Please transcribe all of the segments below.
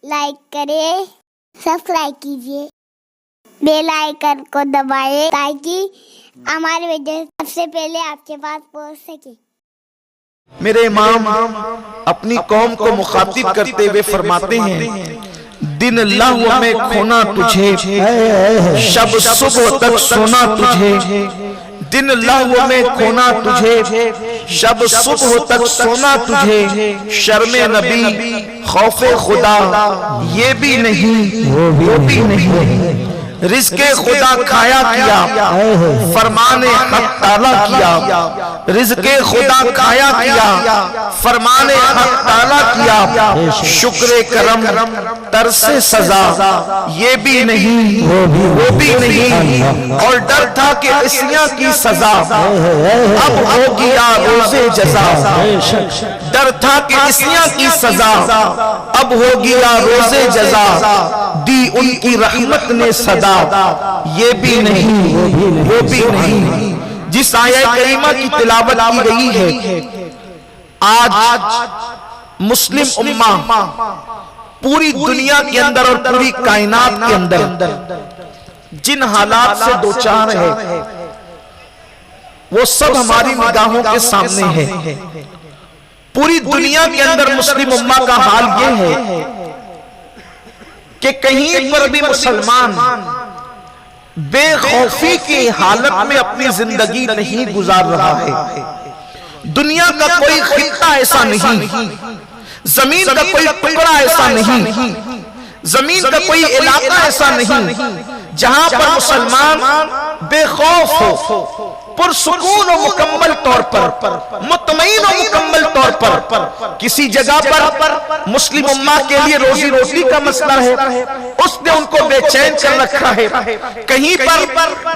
Like کریں، subscribe کیجیے، bell icon کو دبائیں تاکہ ہماری ویڈیو سب سے پہلے آپ کے پاس پہنچ سکے۔ میرے امام اپنی قوم کو مخاطب کرتے ہوئے فرماتے ہیں، دن لہو میں کھونا تجھے، شب صبح تک سونا تجھے، دن لہو میں کھونا تجھے، شب صبح تک سونا تجھے، شرم نبی خوف خدا یہ بھی نہیں وہ بھی نہیں، رزق خدا کھایا کیا فرمان حق تعالیٰ کیا، رزق خدا کھایا کیا فرمان حق تعالیٰ کیا، شکر کرم ترس سزا یہ بھی نہیں وہ بھی نہیں، اور ڈر تھا کہ عصیاں کی سزا اب ہوگی یا روز جزا، ڈر تھا کہ عصیاں کی سزا اب ہوگی یا روز جزا، دی ان کی رحمت نے صدا یہ بھی نہیں وہ بھی نہیں۔ جس آیہ کریمہ کی تلاوت کی گئی ہے، آج مسلم امہ پوری دنیا کے اندر اور پوری کائنات کے اندر جن حالات سے دوچار ہے وہ سب ہماری نگاہوں کے سامنے ہے۔ پوری دنیا کے اندر مسلم امہ کا حال یہ ہے کہ کہیں پر بھی مسلمان بے خوفی کی حالت میں اپنی زندگی نہیں گزار رہا ہے۔ دنیا کا کوئی خطہ ایسا نہیں، زمین کا کوئی ٹکڑا ایسا نہیں، زمین کا کوئی علاقہ ایسا نہیں جہاں پر مسلمان بے خوف ہو، پرسکون و مکمل طور پر، مطمئن و مکمل طور پر۔ کسی جگہ پر مسلم امہ کے لیے روزی روٹی کا مسئلہ ہے، اس نے ان کو بے چین کر رکھا ہے۔ کہیں پر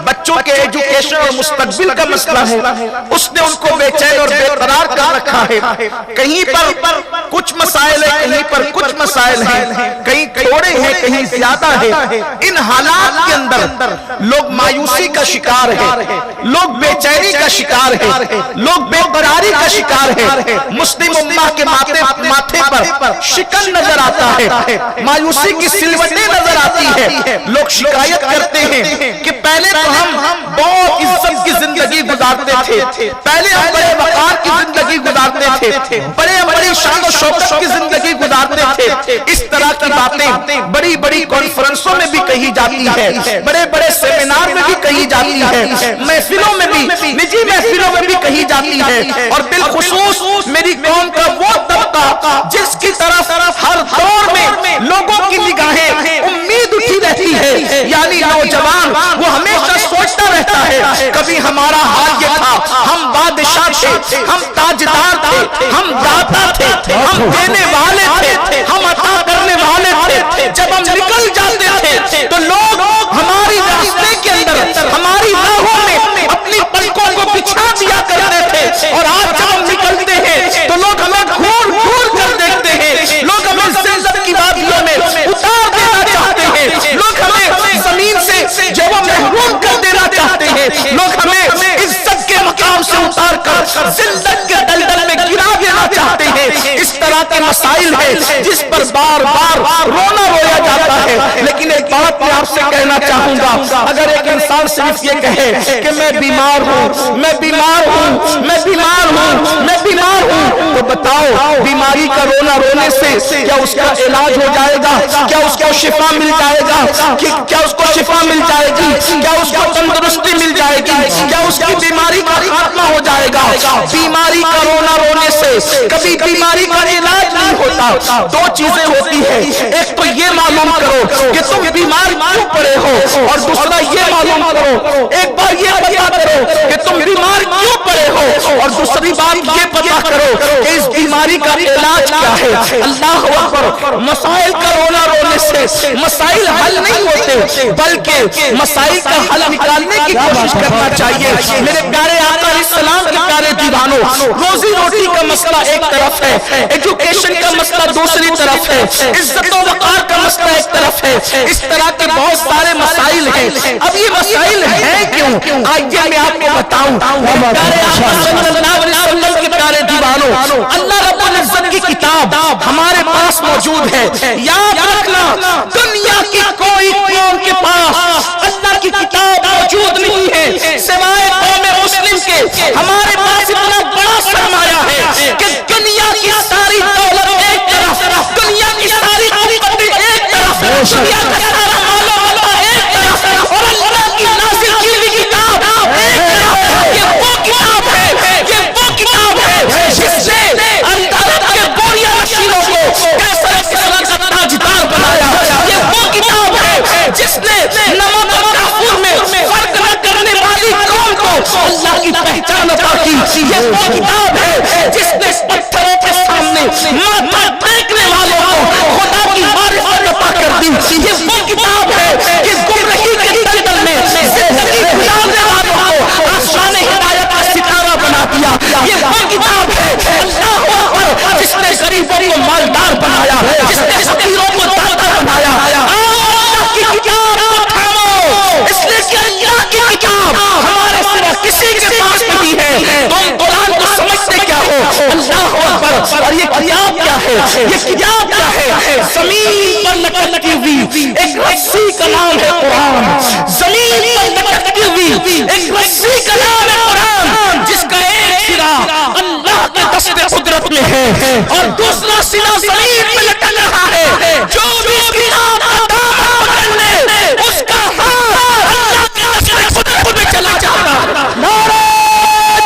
بچوں کے ایجوکیشن اور مستقبل کا مسئلہ ہے، اس نے ان کو بے چین اور بے قرار کر رکھا ہے۔ کہیں پر کچھ مسائل ہیں، کہیں پر کچھ مسائل ہیں، کہیں تھوڑے ہیں کہیں زیادہ ہے۔ ان حالات کے اندر لوگ مایوسی کا شکار ہے، لوگ بے چینی کا شکار ہے، لوگ بے قراری کا شکار ہے۔ مسلم امہ کے ماتھے پر شکن نظر آتا ہے، مایوسی کی سلوٹیں نظر آتی ہے۔ لوگ شکایت کرتے ہیں کہ پہلے تو ہم بہت عزت کی زندگی گزارتے تھے، پہلے ہم بڑے وقار کی زندگی گزارتے تھے، بڑی شان و شوکت کی زندگی گزارتے تھے۔ اس طرح کی باتیں بڑی بڑی کانفرنسوں میں بھی کہی جاتی ہے، بڑے بڑے سیمینار میں بھی کہی جاتی ہے، محفلوں میں بھی، نجی محفلوں میں بھی کہی جاتی ہے۔ اور بالخصوص میری قوم کا وہ طبقہ جس کی طرف ہر دور میں لوگوں کی نگاہیں امید اٹھی رہتی ہے، یعنی نوجوان، وہ ہمیشہ سوچتا رہتا ہے کبھی ہمارا حال یہ تھا، ہم بادشاہ تھے، ہم تاجدار تھے، ہم داتا تھے، ہم دینے والے تھے، ہم عطا کرنے والے تھے۔ جب ہم نکل جاتے تھے تو لوگ ہماری راستے کے اندر، ہماری راہوں میں اپنی پلکوں کو بچھا دیا کرتے تھے، اور آج جب ہم نکلتے ہیں تو لوگ ہمیں گھور گھور کر دیکھتے ہیں، لوگ ہمیں زلزل کی وادیوں میں اتار دینا چاہتے ہیں، لوگ ہمیں زمین سے جو محروم کر دینا چاہتے ہیں، لوگ ہمیں عزت کے مقام سے اتار کر ذلت کے دلدل میں گرا دینا چاہتے ہیں۔ اس طرح کے مسائل ہیں جس پر بار بار رونا رویا جاتا ہے۔ لیکن ایک بات میں آپ سے کہنا چاہوں گا، اگر ایک انسان صرف یہ کہے کہ میں بیمار ہوں، میں بیمار ہوں، میں بیمار ہوں، میں بیمار ہوں، تو بتاؤ بیماری کا رونا رونے سے کیا اس کا علاج ہو جائے گا؟ کیا اس کو شفا مل جائے گا؟ کیا اس کو شفا مل جائے گی؟ کیا اس کو تندرستی مل جائے گی؟ کیا اس کی بیماری کا خاتمہ ہو جائے گا؟ بیماری کا رونا رونے سے کبھی بیماری کا علاج نہیں ہوتا۔ دو چیزیں ہوتی ہیں، ایک تو یہ معلوم کرو کہ تم بیمار کیوں پڑے ہو، اور دوسرا یہ معلوم کرو، ایک بار یہ پتا کرو کہ تم بیمار کیوں پڑے ہو، اور دوسری بات یہ پتا کرو کہ اس بیماری کا علاج کیا ہے۔ اللہ اکبر۔ مسائل کا رونا رونے سے مسائل حل نہیں ہوتے، بلکہ مسائل کا حل نکالنے کی کوشش کرنا چاہیے۔ میرے پیارے آقا علیہ السلام کے پیارے دیوانوں، روزی روٹی کا مسئلہ ایک طرف ہے، ایجوکیشن کا مسئلہ دوسری طرف ہے، عزت و وقار کا مسئلہ ایک طرف ہے، اس طرح کے بہت سارے مسائل ہیں۔ اب یہ مسائل ہیں کیوں؟ آئیے میں آپ کو بتاؤں۔ پیارے آقا صلی اللہ علیہ وسلم کے پیارے دیوانوں، اللہ رب العزت کی کتاب ہمارے پاس موجود ہے. یاد رکھنا دنیا کی کوئی قوم کے پاس اللہ کی کتاب موجود نہیں ہے سوائے قوم مسلم کے. ہمارے پاس اتنا بڑا سرمایہ ہے کہ دنیا کی ساری دولت ایک طرف, دنیا کی ساری قوت ایک طرف, دنیا کا سارا مال و متا ایک طرف, اور اللہ کی نازل کی ہوئی کتاب ایک طرف. یہ وہ کتاب ہے, یہ وہ کتاب ہے جس نے عدالت کے گوڑیا نشینوں کو کیسر اسلام کا تاجدار بنایا. یہ وہ کتاب ہے جس نے نمک اور کافور میں فرق نہ کرنے والی قوم کو اللہ کی پہچان عطا کی. یہ وہ کتاب ہے جس نے پتھروں کے سامنے ماتھا ٹیکنے والوں کو خدا کی معرفت عطا کر دی. یہ وہ کتاب ہے کہ گمراہی کے دلدل میں زندگی گزارنے والوں کو آسمان ہدایت کا ستارہ بنا دیا. یہ وہ کتاب ہے اللہ اکبر جس نے غریبوں کو مالدار بنایا, جس نے فقیروں کو داتا بنایا. اللہ کی کتاب کو تھامو, اس لیے کہ اللہ کی کتاب ہمارے سوا کسی کے پاس نہیں ہے. تم قرآن کو سمجھتے کیا ہو؟ اللہ اکبر. اور یہ کتاب کیا ہے؟ یہ کتاب کیا ہے؟ زمین پر لٹکتی ہوئی ایک رسی کا نام ہے قرآن. زمین پر لٹکتی ہوئی ایک رسی کا نام ہے قرآن, جس کا ایک سرا اللہ کے دست قدرت میں ہے اور دوسرا سرا زمین میں لٹک رہا ہے. جو بھی کتاب کا دامن پکڑ لے اس کا ہاتھ اللہ کے دست قدرت میں چلا جاتا. نعرہ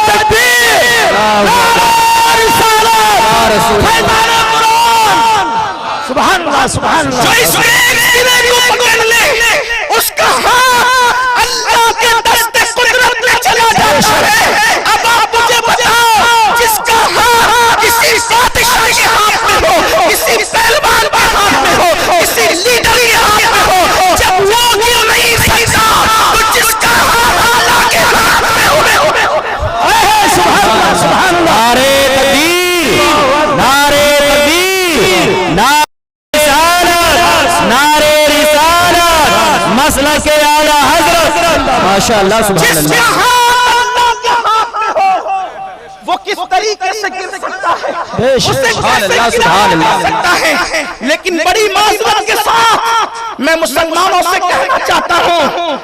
تکبیر, نعرہ رسالت, فیضان قرآن. سبحان اللہ, سبحان اللہ. جو اس ایک سرے کو پکڑ لے اس کا ہاتھ اللہ کے دست قدرت میں چلا جاتا ہے. اب آپ مجھے بتاؤ جس کا ہاتھ کسی بادشاہ کے ہاتھ میں ہو, کسی پہلوان کے ہاتھ میں ہو, کسی لیڈر کے ہاتھ میں ہو, جب وہ کیوں نہیں سکتا تو جس کا ہاتھ اللہ کے ہاتھ میں ہو. سبحان اللہ, سبحان اللہ. نعرہ تکبیر, نعرہ تکبیر, نعرہ رسالت, مسلک اعلی حضرت. ماشاءاللہ, سبحان اللہ. وہ کس طریقے سے گر سکتا ہے, اسے کیسے گرا سکتا ہے. لیکن بڑی معذرت کے ساتھ میں مسلمانوں سے کہنا چاہتا ہوں,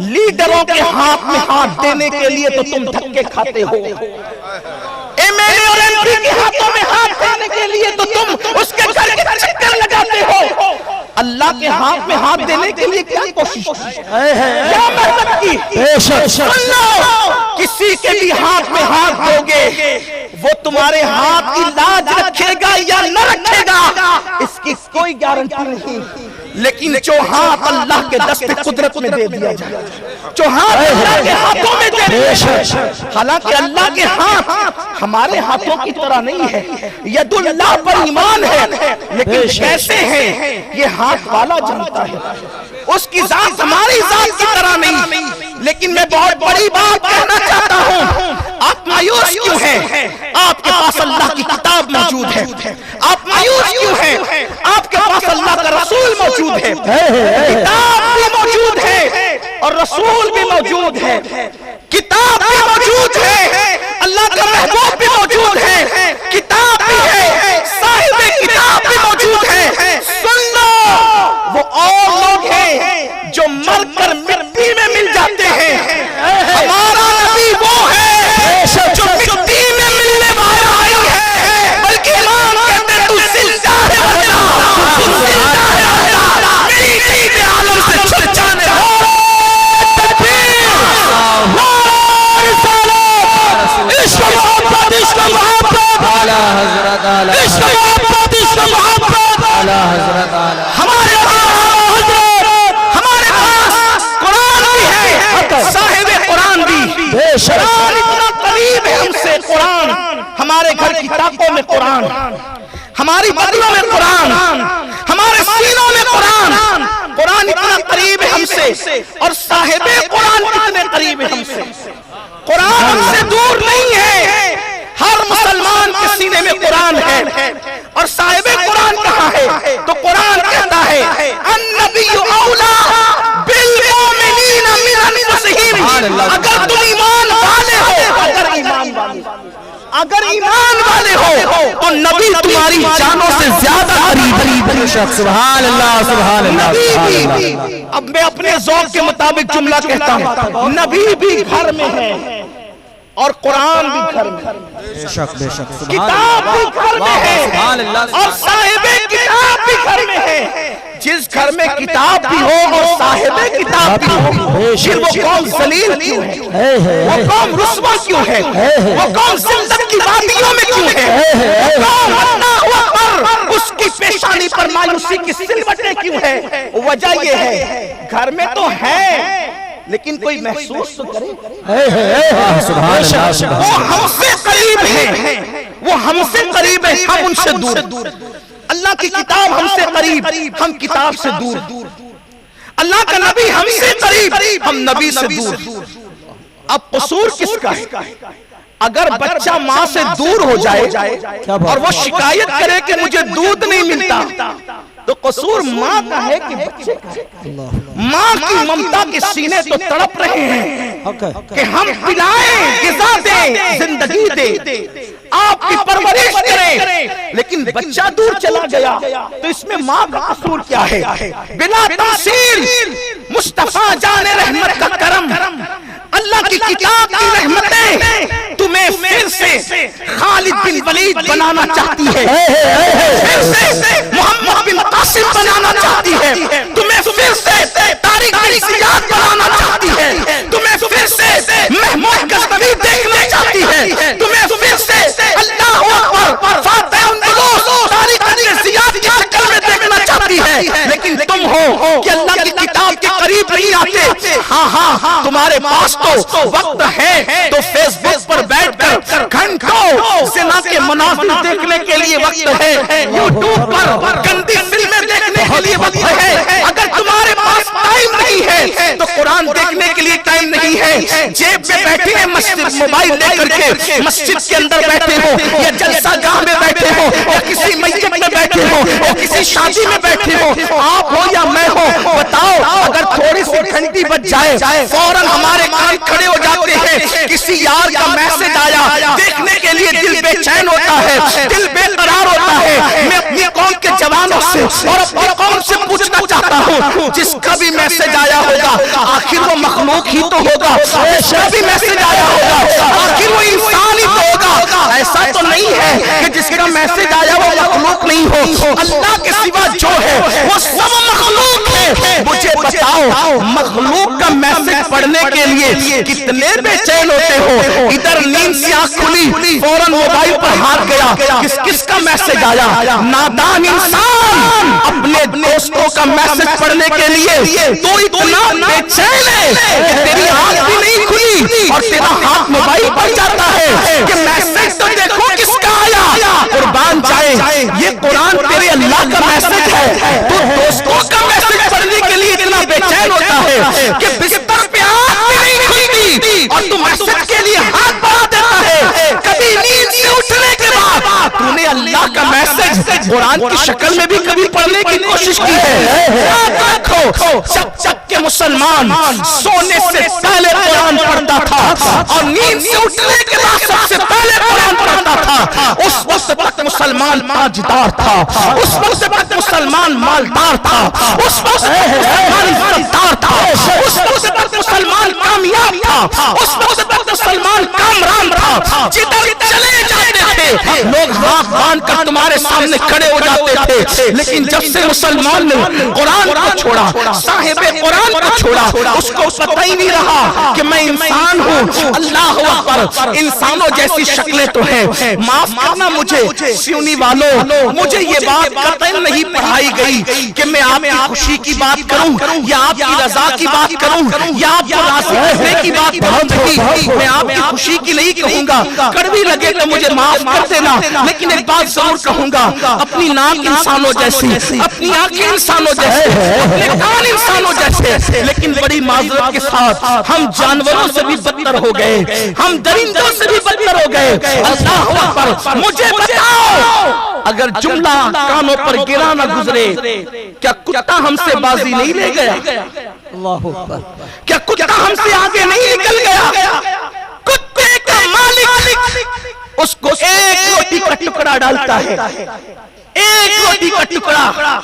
لیڈروں کے ہاتھ میں ہاتھ دینے کے لیے تو تم دھکے کھاتے ہو, ایم ایل اے اور ایم پی کے ہاتھوں میں ہاتھ دینے کے لیے تو تم اس کے گھر کے چکر لگاتے ہو. اللہ کے ہاتھ میں ہاتھ دینے کے لیے کیا کوشش کی, کیا محنت کی. سن لو, کسی کے بھی ہاتھ میں ہاتھ دو گے وہ تمہارے ہاتھ کی لاج رکھے گا یا نہ رکھے گا اس کی کوئی گارنٹی نہیں. لیکن جو ہاتھ اللہ کے دست قدرت میں دے دیا جائے, جو ہاتھ اللہ کے ہاتھوں میں دے دیا جائے, حالانکہ اللہ کے ہاتھ ہمارے ہاتھوں کی طرح نہیں ہے. ید اللہ پر ایمان ہے لیکن کیسے ہیں یہ ہاتھ والا جانتا ہے. اس کی ذات ہماری ذات کی طرح نہیں. لیکن میں بہت بڑی بات کہنا چاہتا ہوں, آپ مایوس کیوں ہیں؟ آپ کے پاس اللہ کی کتاب موجود ہے. آپ مایوس کیوں ہیں؟ آپ کے پاس اللہ کا رسول موجود ہے. کتاب بھی موجود ہے اور رسول بھی موجود ہے. کتاب بھی موجود ہے, اللہ کا محبوب بھی موجود ہے, کتاب بھی ہے, صاحب کتاب بھی موجود ہے. سن لو, وہ اور لوگ ہیں جو مر کر مٹی میں مل جاتے ہیں. ہمارا نبی وہ ہے جو مٹی میں ملنے والا نہیں ہے, بلکہ امام کہتے ہیں تو زندہ ہے اللہ, تو زندہ ہے اللہ, میری دین عالم سے چھٹ جانے والا. تکبیر, نعرہ رسالت, عشق محبت, عشق محبت, اعلیٰ حضرت, عشق محبت, عشق محبت, اعلیٰ حضرت. ہمارے قرآن بھی ہے, صاحب قرآن بھی. قرآن اتنا قریب ہے ہم سے, قرآن ہمارے گھر کی طاقوں میں قرآن, ہماری بدلوں میں قرآن, ہمارے سینوں میں قرآن. قرآن اتنا قریب ہے ہم سے اور صاحب قرآن کتنے قریب ہے ہم سے. قرآن ہم سے دور نہیں ہے, ہر مسلمان کے سینے میں قرآن ہے. اور صاحب قرآن کہاں ہے؟ تو قرآن کہتا ہے النبی اولا بالمؤمنین من انفسہم. اگر تم ایمان والے ہو, اگر ایمان والے ہو تو نبی تمہاری زیادہ قریب سبحان اللہ سبحان اللہ سبحان اللہ. اب میں اپنے ذوق کے مطابق جملہ کہتا ہوں، نبی بھی گھر میں ہے اور قرآن بھی گھر میں ہے، بے شک بے شک کتاب بھی گھر میں ہے اور صاحب کتاب بھی گھر میں ہے. جس گھر میں کتاب بھی ہو اور صاحب کتاب بھی ہو، پھر وہ قوم ذلیل کیوں ہے، وہ قوم رسوا کیوں ہے، وہ قوم زندگی کی وادیوں میں کیوں ہے، وہ قوم اللہ اکبر اس کی پیشانی پر مایوسی کی سلوٹیں کیوں ہے؟ وجہ یہ ہے گھر میں تو ہے لیکن کوئی محسوس تو کرے. وہ ہم سے قریب ہے، وہ ہم سے قریب ہے، ہم ان سے دور. اللہ کی کتاب ہم سے قریب، ہم کتاب سے دور. اللہ کا نبی ہم سے قریب، ہم نبی سے دور. اب قصور کس کا ہے؟ اگر بچہ ماں سے دور ہو جائے اور وہ شکایت کرے کہ مجھے دودھ نہیں ملتا تو قصور ماں کا ہے کہ بچے کا ہے؟ ماں کی ممتا کے سینے تو تڑپ رہے ہیں کہ ہم پلائیں، غذا دیں، زندگی دیں، آپ کی پرورش کریں، لیکن بچہ دور چلا گیا تو اس میں ماں کا قصور کیا ہے؟ بلا تفصیل مصطفیٰ جان رحمت کا کرم، اللہ کی کتاب کی رحمتیں تمہیں پھر سے خالد بن ولید بنانا چاہتی ہے، پھر سے محمد بن قاسم بنانا چاہتی ہے، تمہیں پھر سے طارق بن زیاد بنانا چاہتی ہے، تمہیں پھر سے محمود غزنوی دیکھنا چاہتی ہے، تمہیں پھر سے اللہ اکبر فاتح اندلس طارق بن زیاد کی شکل میں دیکھنا چاہتی ہے. لیکن تم ہو کہ اللہ کی کتاب کے قریب نہیں آتے. ہاں تمہارے پاس تو وقت ہے تو فیس بک پر بیٹھ کر گھنٹوں زنا کے مناظر دیکھنے کے لیے وقت ہے، یوٹیوب پر گندی فلمیں دیکھنے کے لیے وقت ہے. اگر تمہارے پاس ٹائم نہیں ہے تو قرآن دیکھنے کے لیے ٹائم نہیں ہے. جیب میں بیٹھے ہیں مسجد موبائل لے کر کے مسجد کے اندر بیٹھے ہو یا جلسہ گاہ میں بیٹھے ہو یا کسی میت میں بیٹھے ہو یا کسی شادی میں بیٹھے ہو، آپ ہو یا میں ہو، بتاؤ اگر تھوڑی سی گھنٹی بج جائے فوراً ہمارے کان کھڑے ہو جاتے ہیں. کسی یار کا میسج آیا دیکھنے کے لیے دل بے چین ہوتا ہے، دل بے قرار ہوتا ہے. میں اپنی قوم کے جوانوں سے اور اپنی قوم سے پوچھنا چاہتا ہوں، جس کا بھی میسج آیا ہوگا آخر وہ مخلوق ہی تو ہوگا، جس کا بھی میسج آیا ہوگا آخر وہ انسان ہی تو ہوگا. ایسا تو نہیں ہے کہ جس کا میسج آیا وہ مخلوق نہیں ہو. اللہ کے سوا جو ہے وہ سب مخلوق ہے. مجھے بتاؤ مخلوق کا میسج پڑھنے کے لیے کتنے بے چین ہوتے ہو؟ ادھر نیند سے آنکھ کھلی فوراً موبائل پر ہاتھ گیا، کس کا میسج آیا؟ نادان انسان اپنے دوستوں کا میسج پڑھنے کے لیے تو اتنا بے چین ہے کہ تیری آنکھ بھی نہیں کھلی اور تیرا ہاتھ موبائل پر جاتا ہے کہ میسج تو دیکھو کس کا آیا. قربان جائے یہ قرآن تیرے اللہ کا میسج ہے، تو دوستوں کا میسج پڑھنے کے لیے اتنا بے چین ہوتا ہے کہ بستر پہ آنکھ بھی نہیں کھلتی اور تو میسج کے لیے ہاتھ بڑھا دیتا ہے. کبھی نیند سے اٹھنے کے بعد تو نے اللہ کا میسج قرآن کی شکل میں بھی کبھی پڑھنے کی کوشش کی ہے؟ یاد رکھو جب کہ مسلمان سونے سے پہلے قرآن پڑھتا تھا اور نیند سے اٹھنے کے بعد سب سے پہلے قرآن پڑھتا تھا، اس وقت تک مسلمان تاجدار تھا، اس وقت تک مسلمان مالدار تھا، اس وقت مسلمان عزتدار تھا، اس وقت تک مسلمان کامیاب تھا، اس وقت تک مسلمان کامران تھا. جدھر چلے جاتے تھے لوگ ہاتھ باندھ کر تمہارے سامنے کھڑے ہو جاتے تھے. لیکن جب سے مسلمان نے قرآن کو چھوڑا، صاحب قرآن کو چھوڑا، اس کو پتہ ہی نہیں رہا کہ میں انسان ہوں. اللہ اکبر، انسانوں جیسی شکلیں تو ہیں. معاف کرنا مجھے سیونی والوں، مجھے یہ بات قطعاً نہیں پڑھائی گئی کہ میں آپ کی خوشی کی بات کروں یا آپ کی رضا کی بات کروں یا آپ کو راضی کرنے کی بات کروں. میں آپ کی خوشی کی نہیں کہوں گا، کڑوی لگے تو مجھے معاف کر دینا، لیکن ایک بات ضرور کہوں گا، اپنی ناک انسانوں جیسی، اپنی آنکھیں انسانوں جیسے، اپنے کان انسانوں جیسے، لیکن بڑی معذرت کے ساتھ ہم جانوروں سے بھی بدتر ہو گئے، ہم درندوں سے بھی بدتر ہو گئے. اللہ اکبر، مجھے بتاؤ اگر جملہ کانوں پر گرا نہ گزرے کیا کتا ہم سے بازی نہیں لے گیا؟ کیا کتا ہم سے آگے نہیں نکل گیا؟ کتے کا مالک اس کو ایک روٹی کا ٹکڑا ڈالتا ہے، ایک روٹی کا ٹکڑا،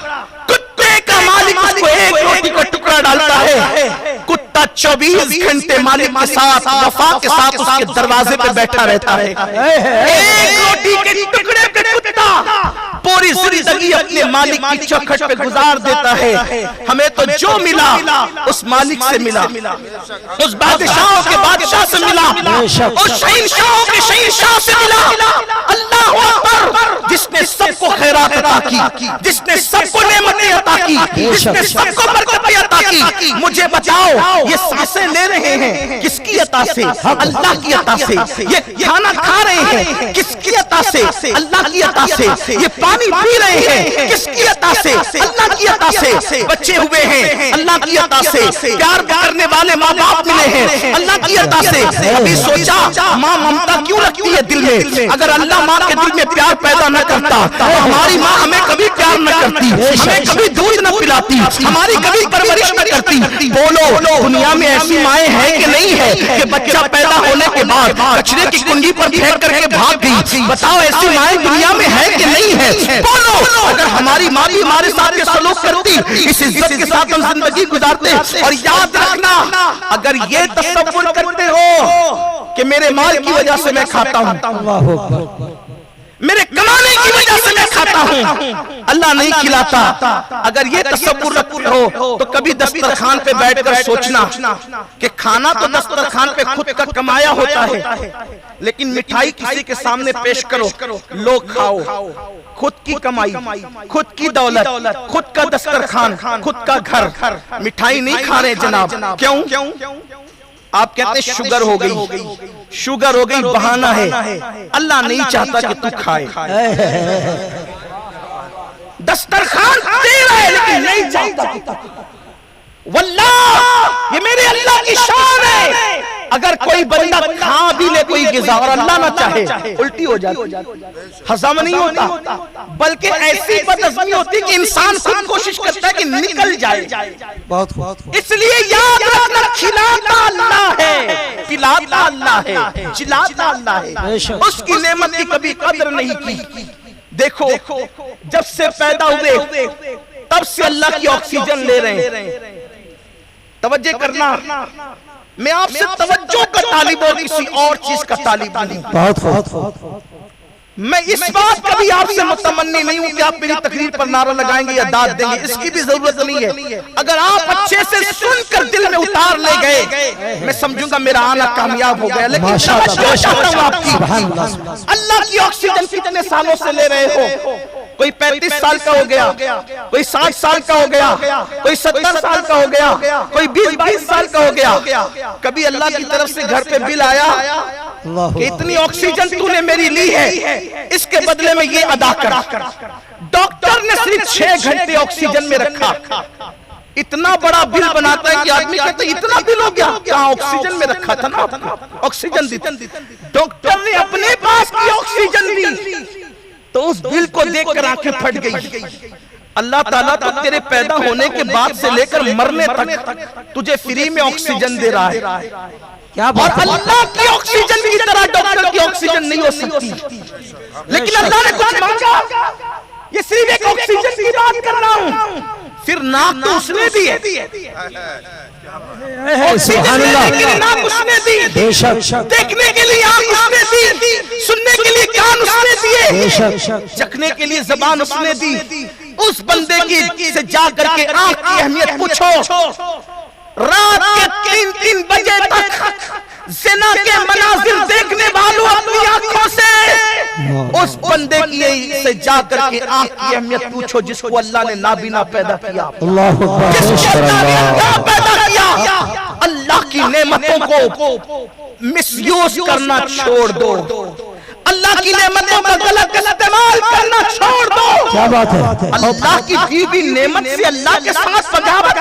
کتے کا مالک اس کو ایک روٹی کا ٹکڑا ڈالتا ہے، کتا 24 گھنٹے مالک کے ساتھ وفا کے ساتھ اس کے دروازے پہ بیٹھا رہتا ہے۔ ایک روٹی کے ٹکڑے پہ کتا پوری زندگی اپنے مالک کی چوکھٹ پہ گزار دیتا ہے۔ ہمیں تو جو ملا اس مالک سے ملا، اس بادشاہوں کے بادشاہ سے ملا، اس شہنشاہوں کے شہنشاہ سے ملا۔ اللہ اکبر، جس نے سب کو خیرات عطا کی، جس نے سب کو نعمتیں عطا کی، جس نے سب کو برکتیں عطا کی۔ مجھے بتاؤ یہ سانسیں لے رہے ہیں کس کی عطا سے؟ اللہ کی عطا سے۔ یہ کھانا کھا رہے ہیں کس کی عطا سے؟ اللہ کی عطا سے۔ یہ پانی پی رہے ہیں کس کی عطا سے؟ اللہ کی عطا سے۔ بچے ہوئے ہیں اللہ کی عطا سے۔ پیار کرنے والے ماں باپ ملے ہیں اللہ کی عطا سے۔ ابھی سوچا ماں ممتا کیوں رکھتی ہے دل میں؟ اگر اللہ ماں کے دل میں پیار پیدا نہ کرتا تو ہماری ماں ہمیں کبھی پیار نہ کرتی، ہمیں کبھی دودھ نہ پلاتی، ہماری کبھی پرورش نہ کرتی۔ بولو دنیا میں ایسی مائیں ہیں کہ نہیں ہے کہ بچہ پیدا ہونے کے بعد کچرے کی کنڈی پر پھینک کر کے بھاگ گئی؟ بتاؤ ایسی مائیں دنیا میں ہے کہ نہیں ہے؟ بولو اگر ہماری ماں بھی ہمارے ساتھ یہ سلوک کرتی، اس عزت کے ساتھ ہم زندگی گزارتے۔ اور یاد رکھنا، اگر یہ تصور کرتے ہو کہ میرے مال کی وجہ سے میں کھاتا ہوں، میرے کمانے کی وجہ سے میں کھاتا ہوں، اللہ نہیں کھلاتا، اگر یہ تصور رکھتے ہو تو کبھی دسترخوان پہ بیٹھ کر سوچنا کہ کھانا تو دسترخوان پہ خود کا کمایا ہوتا ہے، لیکن مٹھائی کسی کے سامنے پیش کرو، لوگ کھاؤ، خود کی کمائی، خود کی دولت، خود کا دسترخوان، خود کا گھر، مٹھائی نہیں کھا رہے جناب۔ کیوں؟ آپ کہتے ہیں شوگر ہو گئی، شوگر ہو گئی بہانہ ہے، اللہ نہیں چاہتا کہ تو کھائے۔ دسترخوان تیرا ہے لیکن نہیں چاہتا کہ تو کھائے۔ واللہ یہ میرے اللہ کی شان ہے، اگر کوئی بندہ کھا بھی لے کوئی غذا اور اللہ نہ چاہے الٹی ہو جاتی، ہضم نہیں ہوتا، بلکہ ایسی بدہضمی ہوتی کہ انسان خود کوشش کرتا ہے کہ نکل جائے۔ اس لیے یاد رکھنا، کھلاتا اللہ ہے، پلاتا اللہ ہے، جلاتا اللہ ہے، اس کی نعمت کی کبھی قدر نہیں کی۔ دیکھو جب سے پیدا ہوئے تب سے اللہ کی آکسیجن لے رہے ہیں۔ توجہ کرنا، میں آپ سے توجہ کا طالب اور کسی اور چیز کا طالب نہیں۔ میں اس بات کا بھی آپ سے متمنی نہیں ہوں کہ آپ میری تقریر پر نعرہ لگائیں گے یا داد دیں گے، اس کی بھی ضرورت نہیں ہے۔ اگر آپ اچھے سے سن کر دل میں اتار لے گئے میں سمجھوں گا میرا آنا کامیاب ہو گیا۔ لیکن توجہ چاہتا ہوں آپ کی، اللہ کی آکسیجن کتنے سالوں سے لے رہے ہو؟ کوئی 35 سال کا ہو گیا، کوئی 60 سال کا ہو گیا، کوئی 70 سال کا ہو گیا، کوئی 20-22 سال کا ہو گیا۔ کبھی اللہ کی طرف سے گھر پہ بل آیا کہ اتنی آکسیجن تو نے میری لی ہے، اس کے بدلے میں یہ ادا کر؟ ڈاکٹر نے صرف 6 گھنٹے آکسیجن میں رکھا، اتنا بڑا بل بناتا ہے کہ آدمی کہتا ہے اتنا بل ہو گیا، کہاں آکسیجن میں رکھا تھا نا، آکسیجن دی۔ ڈاکٹر نے اپنے پاس کی آکسیجن دی تو اس بل کو دیکھ کر آنکھیں پھٹ گئی۔ اللہ تعالیٰ تو تیرے پیدا ہونے کے بعد سے لے کر مرنے تک تجھے فری میں آکسیجن دے رہا ہے، اور اللہ کی آکسیجن کی طرح ڈاکٹر کی آکسیجن نہیں ہو سکتی، لیکن اللہ نے کچھ مانگا۔ یہ صرف ایک آکسیجن کی بات کر رہا ہوں، پھر ناک تو اس نے دی ہے، سبحان اللہ، ناک اس نے دی، دیکھنے کے لیے آنکھ اس نے دی، سننے کے لیے کان اس نے دیے، چکھنے کے لیے زبان اس نے دی۔ اس بندے کی سے جا کر کے آنکھ کی اہمیت پوچھو، رات کے 3 بجے تک زنا کے مناظر دیکھنے والوں اپنی آنکھوں سے اس بندے کی سے جا کر کے آنکھ کی اہمیت پوچھو جس کو اللہ نے نابینا پیدا کیا، جس کو اللہ نے اندھا پیدا کیا۔ اللہ کی نعمتوں کو مس یوز کرنا چھوڑ دو، اللہ کی نعمتوں کا غلط استعمال کرنا چھوڑ دو۔ کیا بات ہے؟ اللہ کی دی ہوئی نعمت سے اللہ کے ساتھ بغاوت،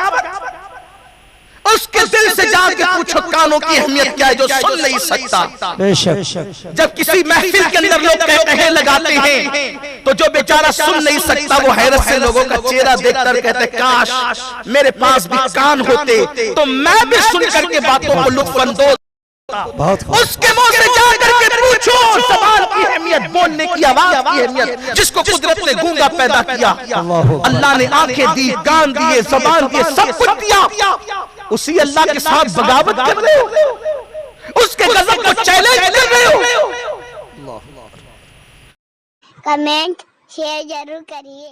اس کے دل سے جا کے پوچھو کانوں کی اہمیت کیا ہے جو سن نہیں سکتا۔ بے شک، جب کسی محفل کے اندر لوگ کہے لگاتے ہیں تو جو بیچارہ سن نہیں سکتا وہ حیرت سے لوگوں کا چہرہ دیکھ کر کہتے کاش میرے پاس بھی کان ہوتے تو میں بھی سن کر کے باتوں کو لطف اندوز بہت خوب. اس کے منہ سے جا کر کے پوچھو زبان کی اہمیت، بولنے کی آواز کی اہمیت، جس کو قدرت نے گونگا پیدا کیا، اللہ نے آنکھیں دی، کان دیے، زبان دیے، سب کچھ دیا، اسی اللہ کے ساتھ بغاوت کر رہے ہو، اس کے غضب کو چیلنج کر رہے ہو. کمنٹ شیئر ضرور کریے.